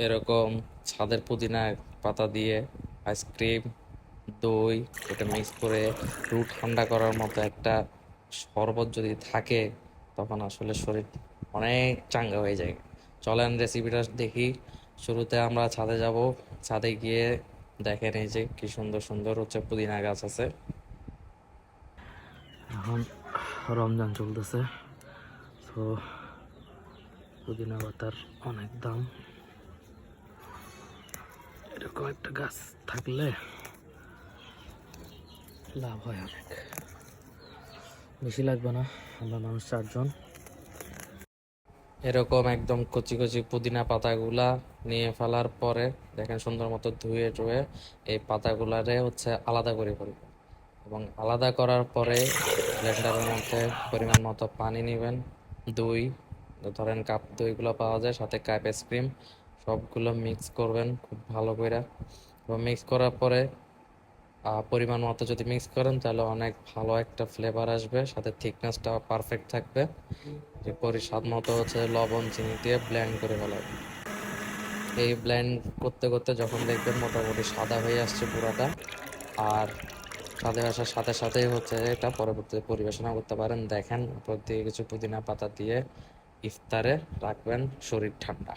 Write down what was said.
এরকম ছাদের পুদিনা পাতা দিয়ে আইসক্রিম, দই ওটা মিক্স করে ঠান্ডা করার মতো একটা শরবত যদি থাকে, তখন আসলে শরীর অনেক চাঙ্গা হয়ে যায়। চলেন রেসিপিটা দেখি। শুরুতে আমরা ছাদে যাব। ছাদে গিয়ে দেখেন এই যে কি সুন্দর সুন্দর হচ্ছে পুদিনা গাছ আছে। এখন রমজান চলতেছে, তো পুদিনা পাতার অনেক দাম। এরকম একটা গাছ থাকলে লাভ হয় অনেক। বেশি লাগবে না, আমরা মানুষ 4 জন। এরকম একদম কচি কচি পুদিনা পাতাগুলা নিয়ে ফেলার পরে দেখেন সুন্দর মতো ধুয়ে টুয়ে এই পাতাগুলারে হচ্ছে আলাদা করে ফেলবেন। এবং আলাদা করার পরে ব্লেন্ডারের মধ্যে পরিমাণ মতো পানি নেবেন, দই, ধরেন কাপ দইগুলো পাওয়া যায়, সাথে কাপ আইসক্রিম, সবগুলো মিক্স করবেন খুব ভালো করে। এবং মিক্স করার পরে পরিমাণ মতো যদি মিক্স করেন তাহলে অনেক ভালো একটা ফ্লেভার আসবে, সাথে থিকনেসটা পারফেক্ট থাকবে। যে স্বাদ মতো হচ্ছে লবণ চিনি দিয়ে ব্লেন্ড করে ফেলাবেন। এই ব্লেন্ড করতে করতে যখন দেখবেন মোটামুটি সাদা হয়ে আসছে পুরাটা, আর সাদা আসার সাথে সাথেই হচ্ছে এটা পরবর্তীতে পরিবেশনা করতে পারেন। দেখেন উপর দিয়ে কিছু পুদিনা পাতা দিয়ে ইফতারে রাখবেন, শরীর ঠান্ডা।